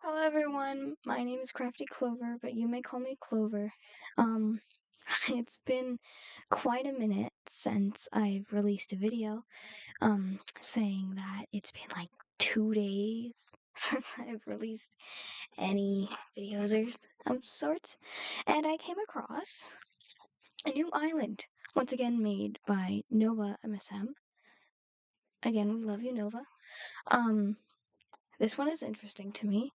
Hello everyone, my name is Crafty Clover, but you may call me Clover. Um, it's been quite a minute since I've released a video, saying that it's been like 2 days since I've released any videos of sorts, and I came across a new island, once again made by Nova MSM. Again, we love you, Nova. Um, this one is interesting to me.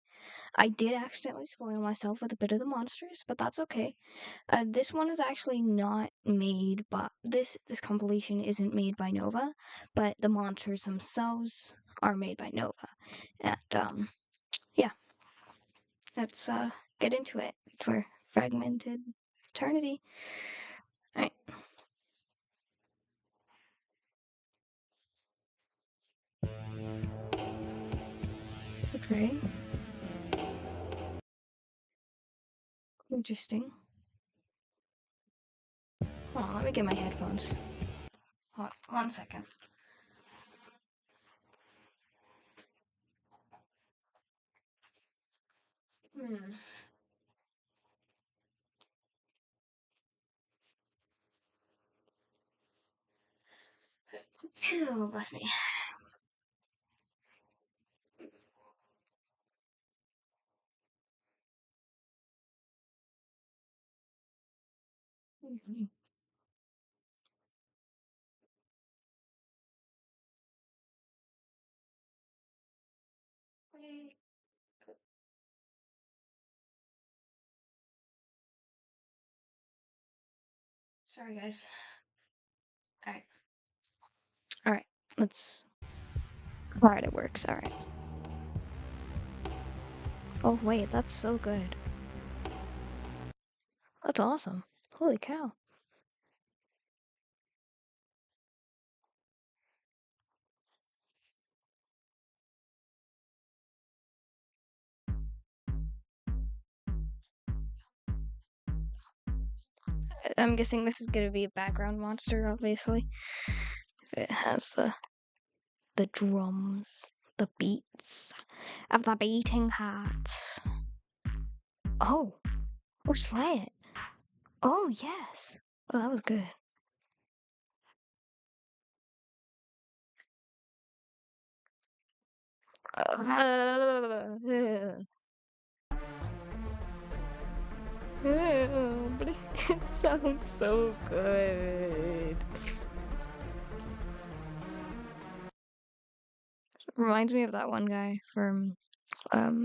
I did accidentally spoil myself with a bit of the monsters, but that's okay. This one is actually not made by this compilation isn't made by Nova, but the monsters themselves are made by Nova. And yeah, let's get into it for Fragmented Eternity. Alright. Okay. Interesting. Hold on, let me get my headphones. Hold on, 1 second. Hmm. Oh, bless me. Sorry, guys. Alright. Alright, let's. Alright, it works. Alright. Oh, wait, that's so good. That's awesome. Holy cow. I'm guessing this is gonna be a background monster, obviously. If it has the drums, the beats of the beating heart. Oh, oh, slay it. Oh, yes. Oh, that was good. But it sounds so good. Reminds me of that one guy from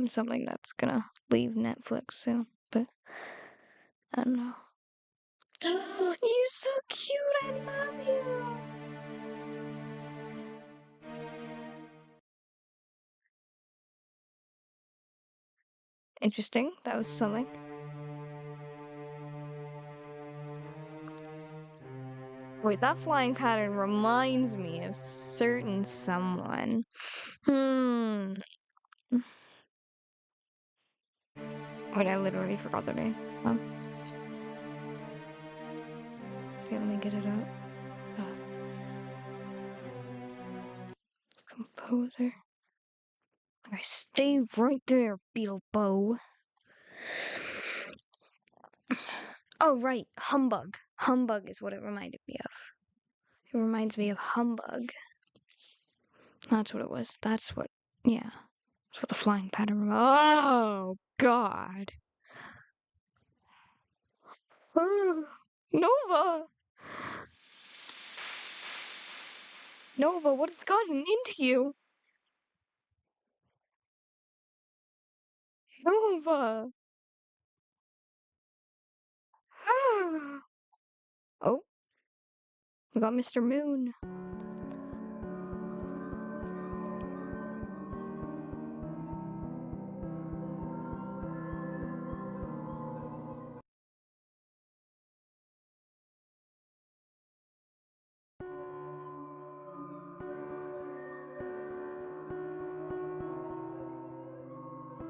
something that's gonna leave Netflix soon, but I don't know. You're so cute, I love you. Interesting, that was something. Wait, that flying pattern reminds me of certain someone. Hmm. Wait, I literally forgot their name. Okay, let me get it up. Composer. I stay right there, Beetlebow. Oh, right, Humbug. Humbug is what it reminded me of. It reminds me of Humbug. That's what it was. That's what, yeah. That's what the flying pattern. Oh, God. Nova! Nova, what has gotten into you? Nova! Oh, we got Mr. Moon.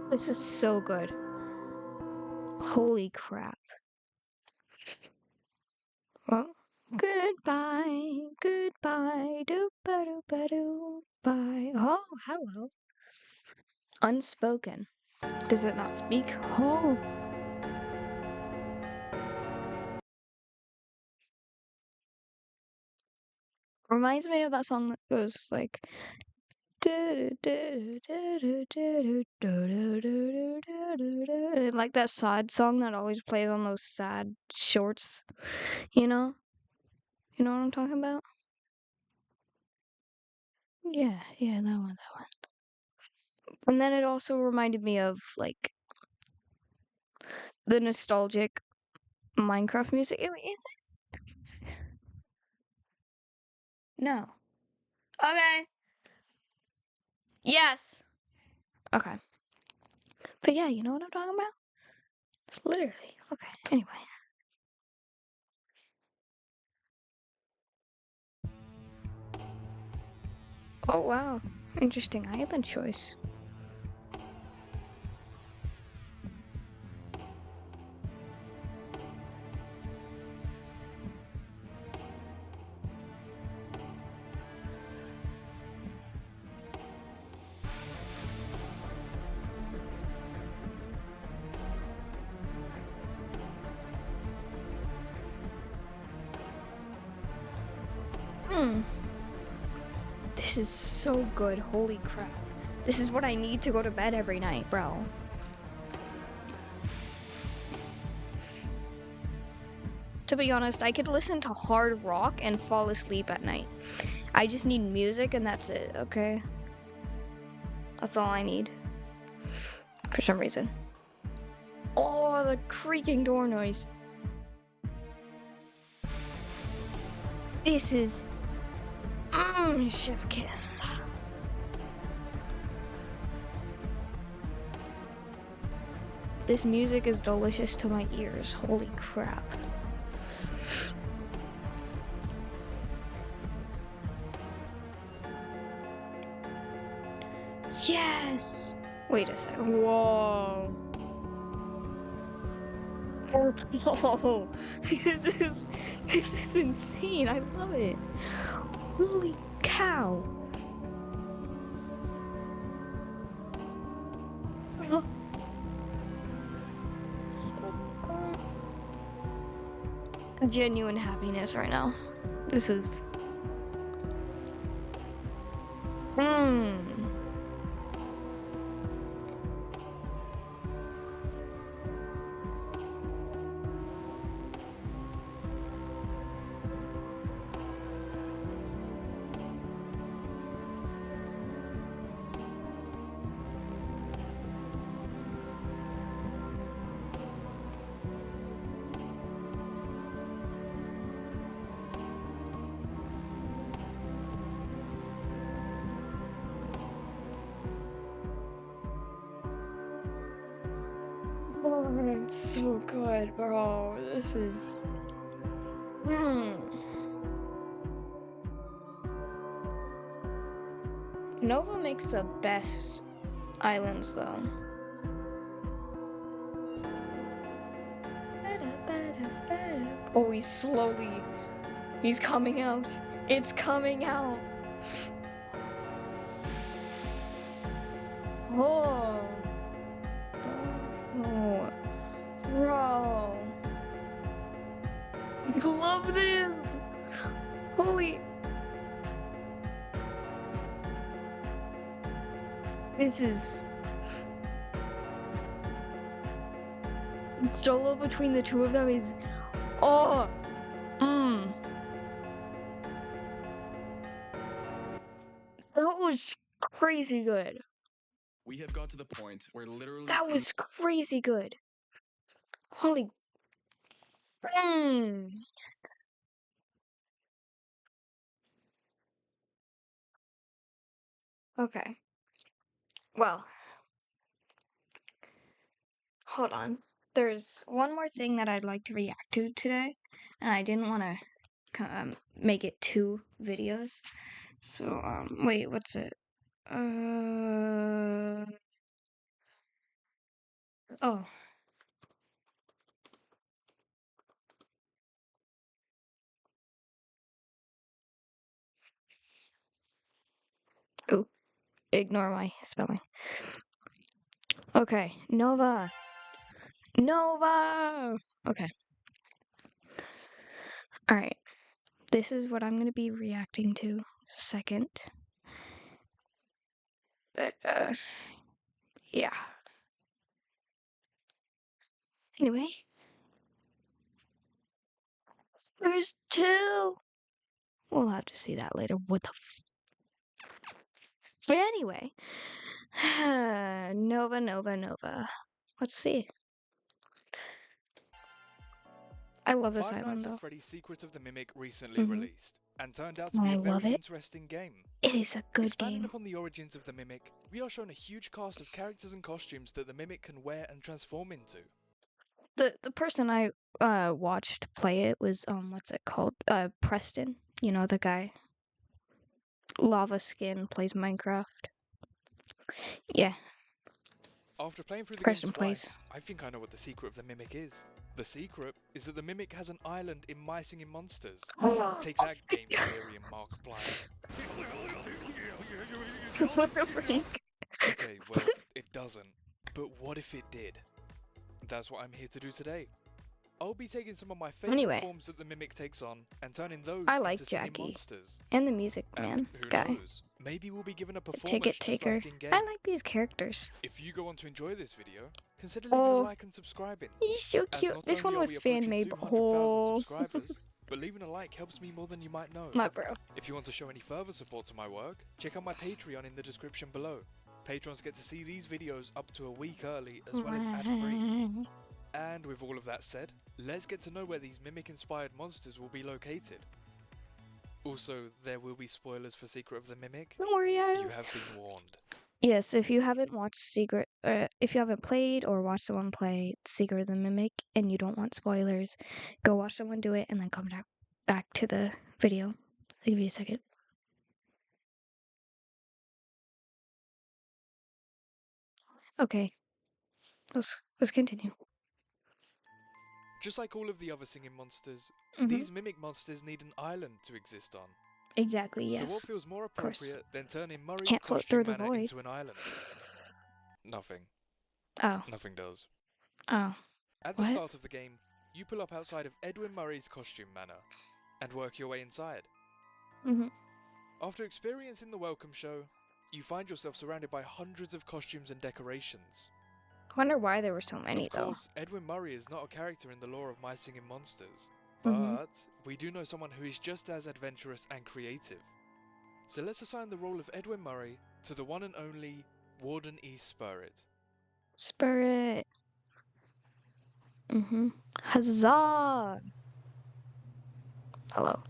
This is so good. Holy crap. Well, goodbye, goodbye, doo-ba-doo-ba-doo, bye. Oh, hello. Unspoken. Does it not speak? Oh. Reminds me of that song that goes like like that sad song that always plays on those sad shorts, you know? You know what I'm talking about? Yeah, yeah, that one, that one. And then it also reminded me of like the nostalgic Minecraft music. Is it? No. Okay. Yes. Okay. But yeah, you know what I'm talking about? It's literally. Okay. Anyway. Oh wow. Interesting island choice. Hmm. This is so good. Holy crap. This is what I need to go to bed every night, bro. To be honest, I could listen to hard rock and fall asleep at night. I just need music and that's it, okay? That's all I need. For some reason. Oh, the creaking door noise. This is... Chef kiss. This music is delicious to my ears. Holy crap. Yes! Wait a second. Whoa. Oh, this is insane. I love it. Holy cow. Genuine happiness right now. This is... Mmm. Oh, it's so good, bro. This is... Mmm. Nova makes the best islands, though. Oh, he's slowly... He's coming out. It's coming out. Oh. Oh. Bro. I love this. Holy. This is... Solo between the two of them is... Oh. Mmm. That was crazy good. We have got to the point where literally... That was crazy good. Holy... Mmm. Okay. Well, hold on. There's one more thing that I'd like to react to today, and I didn't want to make it 2 videos. So, wait, what's it? Oh. Oh, ignore my spelling. Okay, Nova. Nova! Okay. Alright. This is what I'm gonna be reacting to second. But, yeah. Anyway. There's two! We'll have to see that later. What the But anyway. Nova. Let's see. I love this Five island Nights at though. Freddy's Secret of the Mimic recently released, and turned out to be I a love very it. interesting game. It is a good Expanding game. upon the origins of the Mimic, we are shown a huge cast of characters and costumes that the Mimic can wear and transform into. The person I watched play it was what's it called? Preston. You know the guy. Lava Skin plays Minecraft. Yeah, After playing through the game Preston plays. twice, I think I know what the secret of the Mimic is. The secret is that the Mimic has an island in My Singing Monsters. Take that, Game Theory and Markiplier. What the freak? Okay, well, it doesn't. But what if it did? That's what I'm here to do today. I'll be taking some of my favourite Anyway. forms that the Mimic takes on and turning those I like into singing Jackie. monsters. And the Music And Man who guy. knows? Maybe we'll be given a performance Ticket just Taker. like in-game. I like these characters. If you go on to enjoy this video, consider leaving Oh. a like and subscribing. He's so As cute. not This only one are was we approaching fan made. 200,000 Oh, subscribers, but leaving a like helps me more than you might know. my bro. If you want to show any further support to my work, check out my Patreon in the description below. Patrons get to see these videos up to a week early as well as ad-free. And with all of that said, let's get to know where these Mimic-inspired monsters will be located. Also, there will be spoilers for Secret of the Mimic. Don't worry, You have been warned. Yes, if you haven't watched if you haven't played or watched someone play Secret of the Mimic and you don't want spoilers, go watch someone do it and then come back to the video. I'll give you a second. Okay, let's continue. Just like all of the other singing monsters, Mhm. these Mimic monsters need an island to exist on. Exactly. Yes. So what feels more course. appropriate than turning Murray's Can't float costume through the manor void. into an island? Nothing. Oh. Nothing does. Oh. At the What? start of the game, you pull up outside of Edwin Murray's costume manor and work your way inside. Mhm. After experiencing the welcome show, you find yourself surrounded by hundreds of costumes and decorations. Wonder why there were so many Of though. course, Edwin Murray is not a character in the lore of My Singing Monsters, Mhm. but we do know someone who is just as adventurous and creative. So let's assign the role of Edwin Murray to the one and only Warden E. Spurrit. Spirit. Mhm. Huzzah! Hello.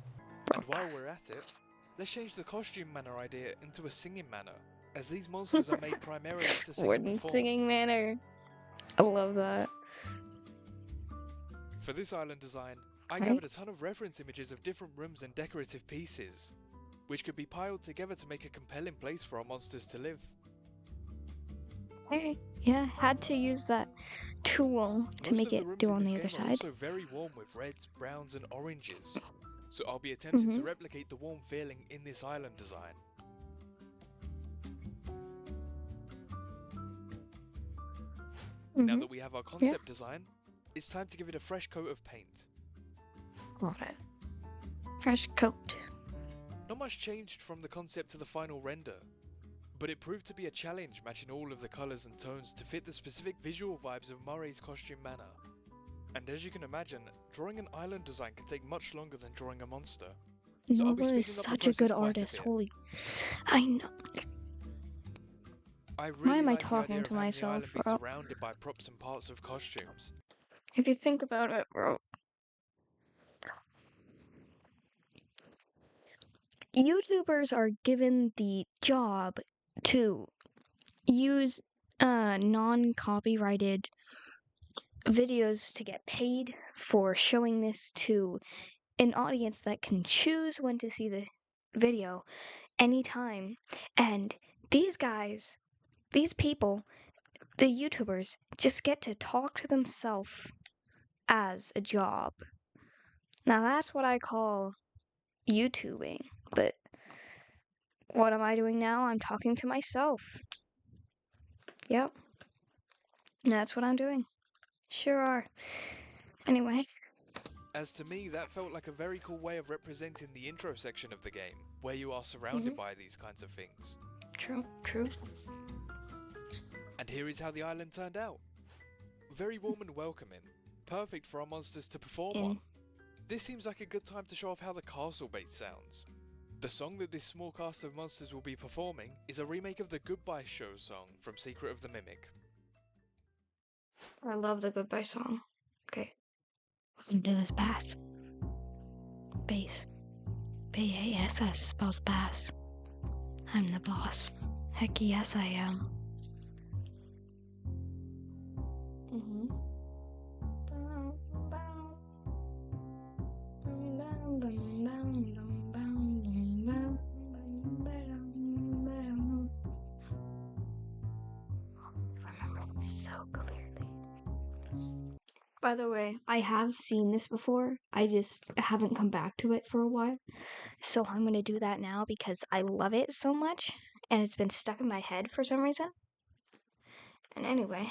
And while we're at it, let's change the costume manor idea into a singing manor, as these monsters are made primarily to sing and Warden perform. singing manner. I love that. For this island design, I Right. gathered a ton of reference images of different rooms and decorative pieces, which could be piled together to make a compelling place for our monsters to live. Hey, yeah, had to use that tool to Most make of the it rooms do in on this the other game are side. also very warm with reds, browns and oranges, so I'll be attempting to Mhm. replicate the warm feeling in this island design. Now Mhm. that we have our concept design, it's time to give it a fresh coat of paint. Love it. Fresh coat. Not much changed from the concept to the final render, but it proved to be a challenge matching all of the colours and tones to fit the specific visual vibes of Murray's costume manor. And as you can imagine, drawing an island design can take much longer than drawing a monster. So I'll be Nova is speeding up the such a good process quite a artist. bit. Holy, I know. I really Why am I like the talking idea to of having myself, the island be bro? surrounded by props and parts of costumes. If you think about it, bro. YouTubers are given the job to use non-copyrighted videos to get paid for showing this to an audience that can choose when to see the video anytime. And these guys, these people, the YouTubers, just get to talk to themselves as a job. Now that's what I call YouTubing. But what am I doing now? I'm talking to myself. Yep. That's what I'm doing. Sure are. Anyway. As to me, that felt like a very cool way of representing the intro section of the game, where you are surrounded by these kinds of things. True, true. And here is how the island turned out. Very warm and welcoming, perfect for our monsters to perform on. This seems like a good time to show off how the castle base sounds. The song that this small cast of monsters will be performing is a remake of the Goodbye Show song from Secret of the Mimic. I love the Goodbye song. Okay. Listen to this bass. Bass. B-A-S-S spells bass. I'm the boss. Heck yes I am. So clearly. By the way, I have seen this before. I just haven't come back to it for a while. So I'm going to do that now because I love it so much and it's been stuck in my head for some reason. And anyway.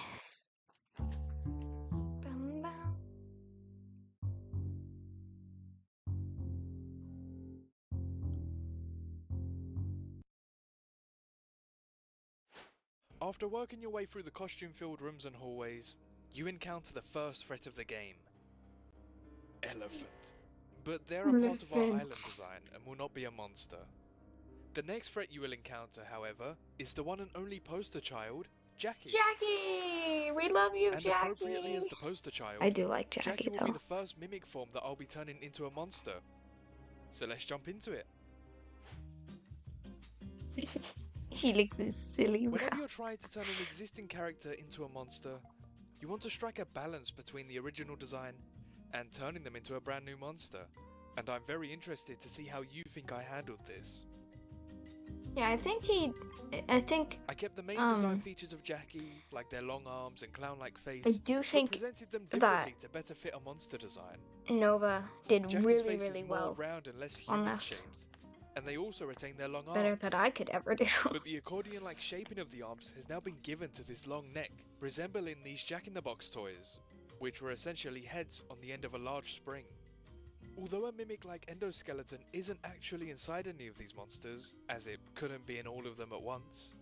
After working your way through the costume-filled rooms and hallways, you encounter the first threat of the game. Elephant. But they're a part of our island design and will not be a monster. The next threat you will encounter, however, is the one and only poster child, Jackie. Jackie! We love you, and Jackie! And appropriately as the poster child, I do like Jackie, will be the first mimic form that I'll be turning into a monster. So let's jump into it. He looks so silly. Whenever you're trying to turn an existing character into a monster, you want to strike a balance between the original design and turning them into a brand new monster. And I'm very interested to see how you think I handled this. Yeah, I kept the main design features of Jackie, like their long arms and clown-like face, I do think presented them differently to better fit a monster design. Nova did Jackie's really, face really is well more round and less human-shaped, and they also retain their long arms. Better than I could ever do. But the accordion-like shaping of the arms has now been given to this long neck, resembling these Jack-in-the-Box toys, which were essentially heads on the end of a large spring. Although a mimic-like endoskeleton isn't actually inside any of these monsters, as it couldn't be in all of them at once,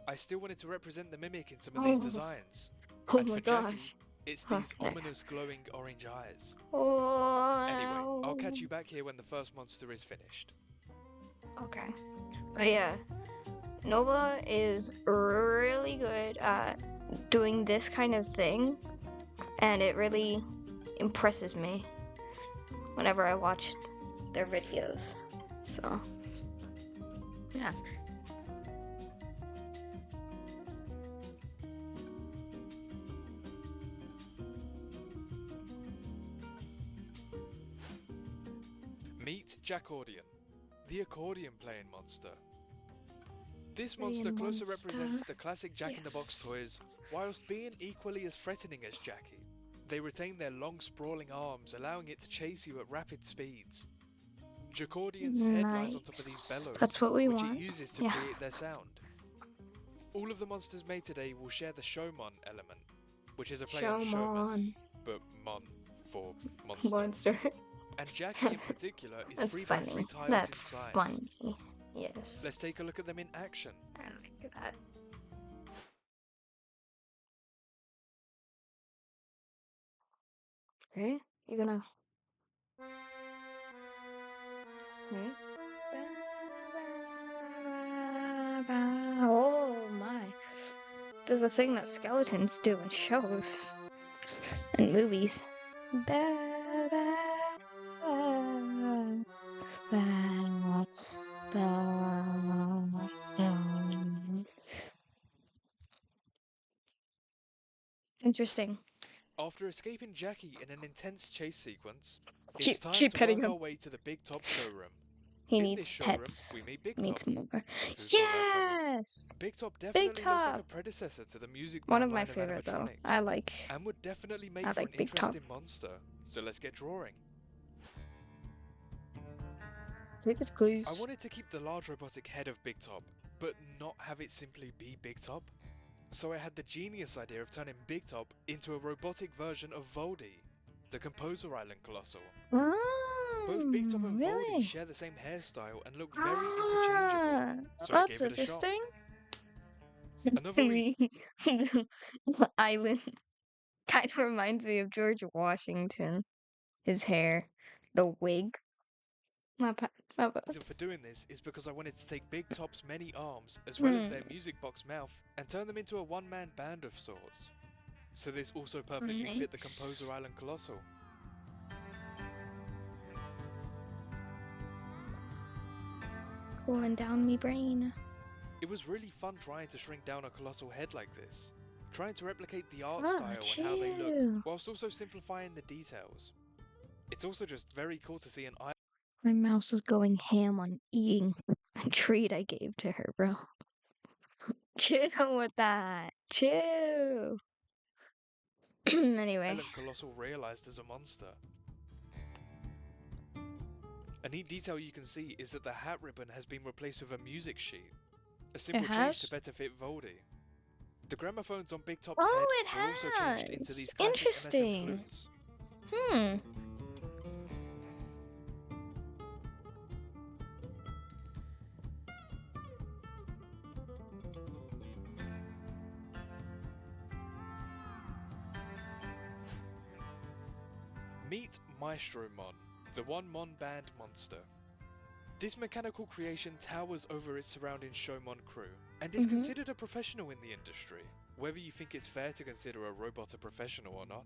I still wanted to represent the mimic in some of these designs. Oh and my for gosh. Jackie, it's these ominous glowing orange eyes. Oh. Anyway, I'll catch you back here when the first monster is finished. Okay. But yeah, Nova is really good at doing this kind of thing, and it really impresses me whenever I watch their videos. So, yeah. Meet Jackordion, the accordion-playing monster. This monster closer represents the classic Jack-in-the-Box toys, whilst being equally as threatening as Jackie. They retain their long sprawling arms, allowing it to chase you at rapid speeds. Jackordion's head lies on top of these bellows, That's what we which want. it uses to create their sound. All of the monsters made today will share the Showmon element, which is a play on showman, but mon for monster. And Jackie in particular is 3 by 3 tiles in size. Funny. Yes. Let's take a look at them in action. I like that. Okay, you're gonna. Okay. Oh my. Does a thing that skeletons do in shows and movies. Interesting. After escaping Jackie in an intense chase sequence, it's time to work our way to the Big Top showroom. He in needs this showroom, pets. we meet Big Needs Top. more. Yes! Big Top definitely looks like a predecessor to the music One band of my line favorite though. animatronics, and would definitely make for an interesting monster. So let's get drawing. I wanted to keep the large robotic head of Big Top, but not have it simply be Big Top. So I had the genius idea of turning Big Top into a robotic version of Voldy, the Composer Island Colossal. Both Big Top and Voldy Really? share the same hairstyle and look very interchangeable, so I That's gave it a shot. interesting. Another reason Island kind of reminds me of George Washington. His hair, the wig. My bad. My bad. for doing this is because I wanted to take Big Top's many arms, as well as Hmm. their music box mouth, and turn them into a one-man band of sorts. So this also perfectly fit the Composer Nice. Island Colossal. Cooling down me brain. It was really fun trying to shrink down a colossal head like this, trying to replicate the art Ah, style and how they look, chill. whilst also simplifying the details. It's also just very cool to see an eye. My mouse is going ham on eating a treat I gave to her, bro. Chill with that. Chill. Anyway. Island Colossal realised as a monster. A neat detail you can see is that the hat ribbon has been replaced with a music sheet, a simple change to better fit Voldy. The gramophones on Big Top's Oh, head it were also changed into has. these classic MSM Interesting. flutes. Hmm. Meet Maestromon, the one-mon band monster. This mechanical creation towers over its surrounding Showmon crew, and is considered a professional in the industry, whether you think it's fair to consider a robot a professional or not.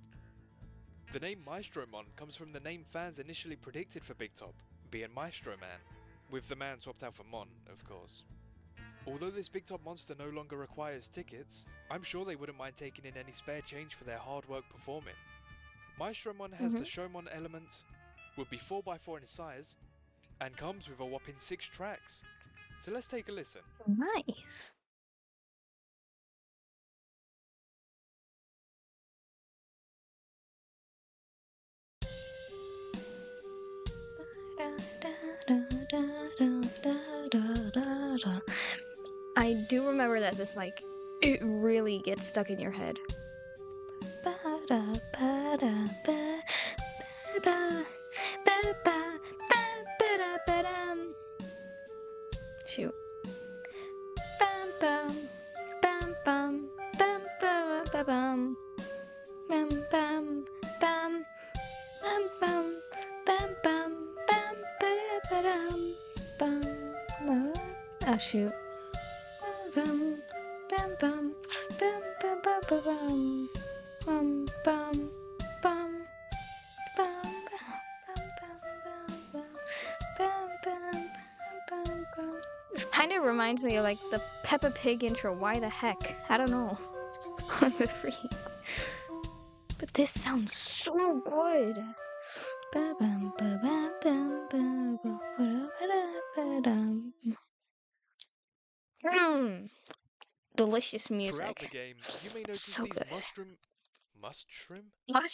The name Maestromon comes from the name fans initially predicted for Big Top, being Maestro Man, with the man swapped out for Mon, of course. Although this Big Top monster no longer requires tickets, I'm sure they wouldn't mind taking in any spare change for their hard work performing. Maestromon has the Showmon element, would be 4x4 in size, and comes with a whopping 6 tracks. So let's take a listen. Nice. I do remember that this, like, it really gets stuck in your head. Shoot. Bam bam bam bam bam bam bam bam bam bam bam bam bam bam bam bam. Oh shoot. Bam bam bam bam bam bam bam bam bam bam bam bam. This kind of reminds me of like the Peppa Pig intro. Why the heck? I don't know. It's one of the three. But this sounds so good. Delicious music. Throughout the game, you may notice So these good.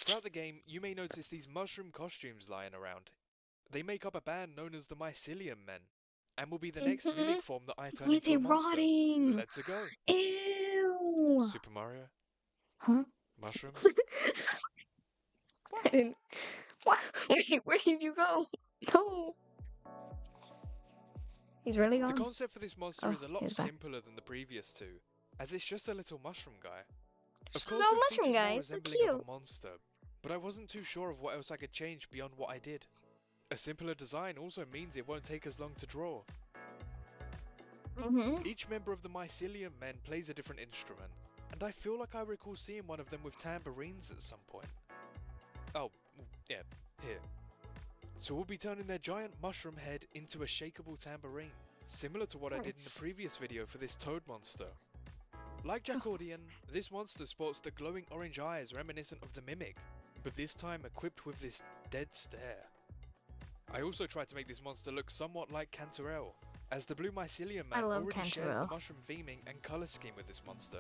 Throughout the game, you may notice these mushroom costumes lying around. They make up a band known as the Mycelium Men, and will be the next mimic form that I turn Why are into they a monster. rotting? Let's go. Ew. Super Mario? Huh? Mushrooms? I didn't. What? Wait, where did you go? No. He's really The gone. concept for this monster is a lot simpler than the previous two, as it's just a little mushroom guy. Of course, with mushroom features guy, more it's so resembling of cute. a monster, but I wasn't too sure of what else I could change beyond what I did. A simpler design also means it won't take as long to draw. Each member of the Mycelium Men plays a different instrument, and I feel like I recall seeing one of them with tambourines at some point. Oh, yeah, here. So we'll be turning their giant mushroom head into a shakeable tambourine, similar to what I did in the previous video for this toad monster. Like Jackordian, this monster sports the glowing orange eyes reminiscent of the Mimic, but this time equipped with this dead stare. I also tried to make this monster look somewhat like Cantarell, as the blue Mycelium Man already shares the mushroom theming and colour scheme with this monster.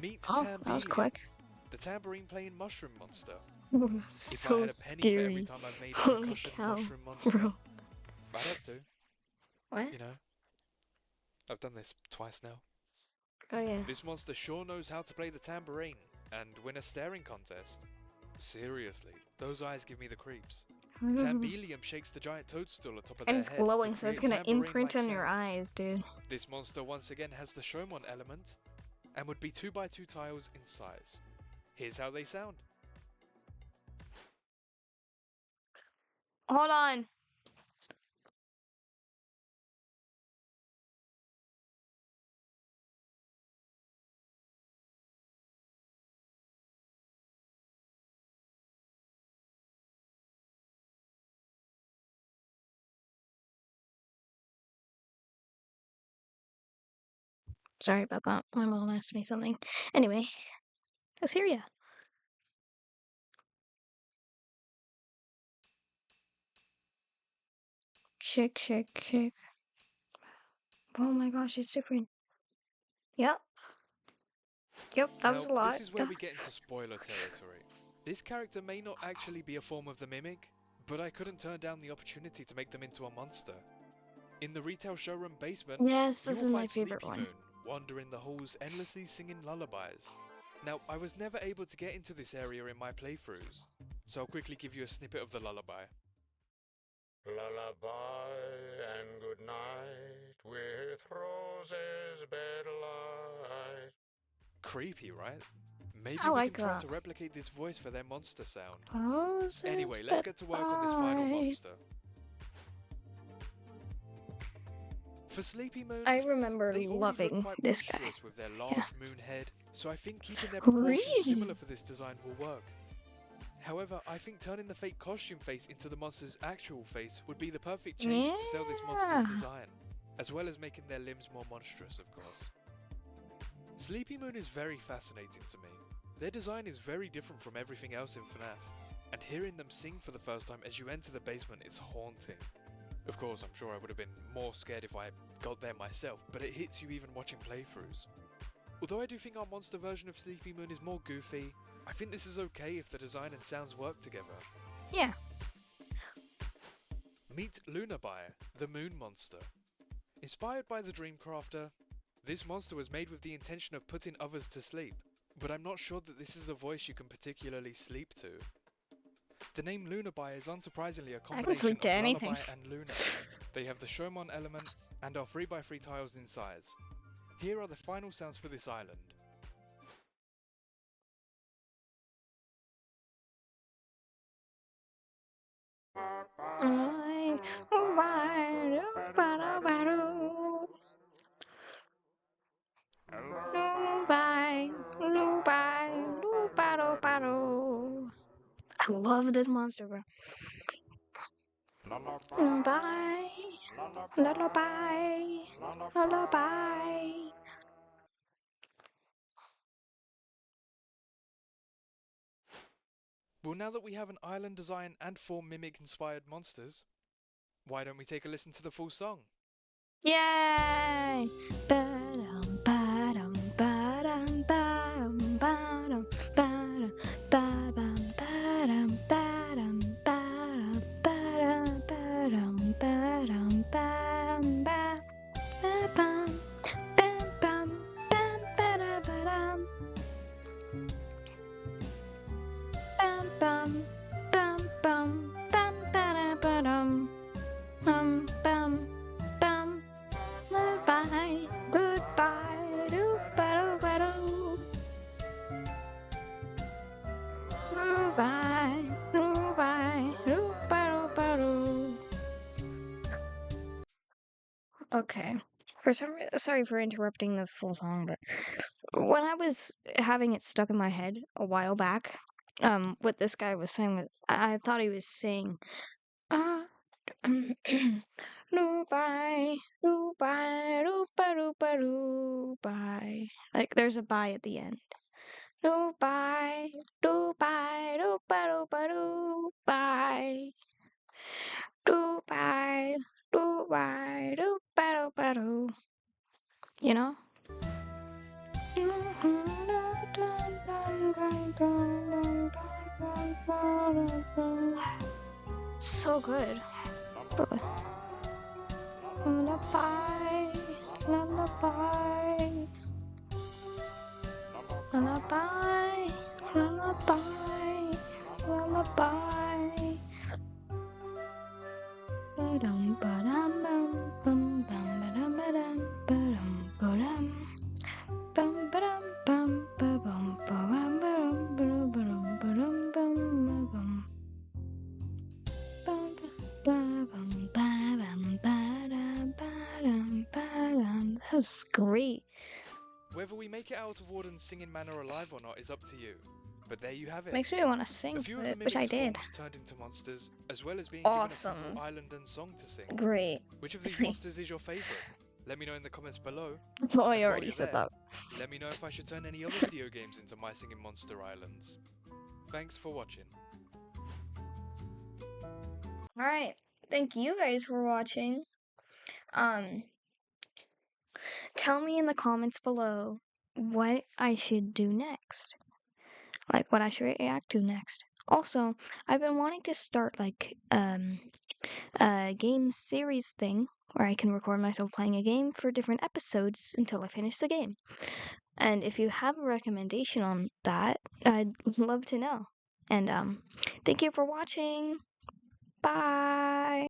Meet Tambine, that was quick. the tambourine playing mushroom monster. If So I had a penny scary. for every time I've made a Holy percussion cow, mushroom monster, bro. I'd have to. What? You know, I've done this twice now. Oh yeah. This monster sure knows how to play the tambourine and win a staring contest. Seriously, those eyes give me the creeps. Tambelium shakes the giant toadstool atop of And their it's head glowing, to so it's create gonna imprint tambourine-like on your sounds. eyes, dude. This monster once again has the Shomon element and would be 2x2 tiles in size. Here's how they sound. Hold on. Sorry about that. My mom asked me something. Anyway, let's hear ya. Shake, shake, shake. Oh my gosh, it's different. Yep. Yep, that was a lot. This is where we get into spoiler territory. This character may not actually be a form of the Mimic, but I couldn't turn down the opportunity to make them into a monster. In the retail showroom basement, Yes, you this will is my find favorite Sleepy one. Moon wandering the halls endlessly singing lullabies. Now, I was never able to get into this area in my playthroughs, so I'll quickly give you a snippet of the lullaby. Lullaby and good night with roses bedlight. Creepy, right? Maybe I we like can try that. to replicate this voice for their monster sound. Roses Anyway, let's get to work on this final bedlight. monster. For Sleepy Moon, I remember they already loving look quite this guy. monstrous with their large Yeah. moon head, so I think keeping their proportions Really? similar for this design will work. However, I think turning the fake costume face into the monster's actual face would be the perfect change to sell this monster's Yeah. design, as well as making their limbs more monstrous, of course. Sleepy Moon is very fascinating to me. Their design is very different from everything else in FNAF, and hearing them sing for the first time as you enter the basement is haunting. Of course, I'm sure I would have been more scared if I got there myself, but it hits you even watching playthroughs. Although I do think our monster version of Sleepy Moon is more goofy, I think this is okay if the design and sounds work together. Yeah. Meet Lunaby, the moon monster. Inspired by the Dreamcrafter, this monster was made with the intention of putting others to sleep, but I'm not sure that this is a voice you can particularly sleep to. The name Lunaby is unsurprisingly a combination sleep to of anything. lullaby and luna. They have the Shomon element and are 3x3 tiles in size. Here are the final sounds for this island. I love this monster, bro. Bye. Lullaby. Lullaby. Well, now that we have an island design and 4 Mimic-inspired monsters, why don't we take a listen to the full song? Yay! Ba-dum, ba-dum, ba-dum, ba-dum, ba-dum, ba-dum, ba-bum, ba-dum, ba-dum, ba-dum, ba-dum, ba-dum, ba-dum, ba-dum, ba- ba-bum, ba-bum, ba-ba-da-ba-dum. Bum, bum, bum, bum, bum-ba-da-ba-dum. Bum, bum, bum. Goodbye, goodbye, doo-ba-doo-ba-doo. Goodbye, goodbye, doo-ba-doo-ba-doo. Okay. Sorry for interrupting the full song, but when I was having it stuck in my head a while back, what this guy was saying, I thought he was saying, ah, no bye, no bye, no bye, no bye, no bye. Like there's a bye at the end. No bye, no bye, no bye, no bye, no bye. No bye, no bye, no bye, no bye, no. You know? So good. Lullaby, lullaby. lullaby, lullaby, lullaby. Ba-dum, ba-dum, bum, bum, bum, ba-dum, ba-dum, ba-dum, ba-dum. Bum, ba-dum, bum, ba-bum, ba-bum, ba-dum, ba-dum, ba-dum, ba-dum, bum, ba-bum. Bum, ba-bum, ba-bum, ba-dum, ba-dum, ba-dum. That was great. Whether we make it out of Warden's singing manor alive or not is up to you. But there you have it. Makes me want to A sing few to of the it, which I mimics' did. forms turned into monsters, as well as being given a Awesome. simple island and song to sing. Great. Which of these monsters is your favourite? Let me know in the comments below. Oh, I And while already you're said there, that. let me know if I should turn any other video games into My Singing Monster Islands. Thanks for watching. Alright. Thank you guys for watching. Tell me in the comments below what I should do next. Like what I should react to next. Also, I've been wanting to start like a game series thing where I can record myself playing a game for different episodes until I finish the game. And if you have a recommendation on that, I'd love to know. And thank you for watching. Bye.